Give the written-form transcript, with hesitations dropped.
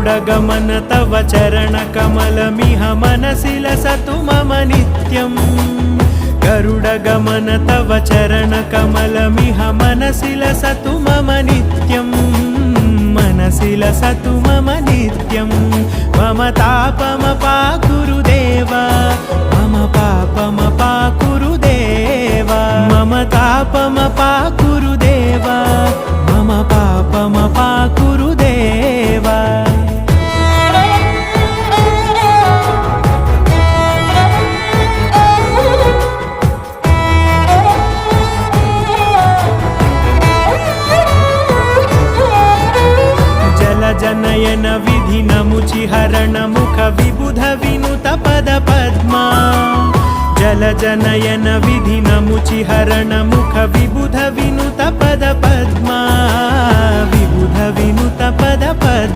गरुडगमन तव चरणकमलमिह मनसि लसतु मम नित्यम् गरुडगमन तव चरणकमलमिह मनसि लसतु मम नित्यम् मनसि लसतु मम नित्यम् मम तापमपाकुरु देव मम पापमपाकुरु देव मम तापमपाकुरु देव मम पापमपाकुरु देव जनयन विधिनमुचिहरण मुख विबुध विनुत पद पद्मा जल जनयन विधिनमुचिहरण मुख विबुध विनुत पद पद्मा विबुध विनुत पद पद्मा।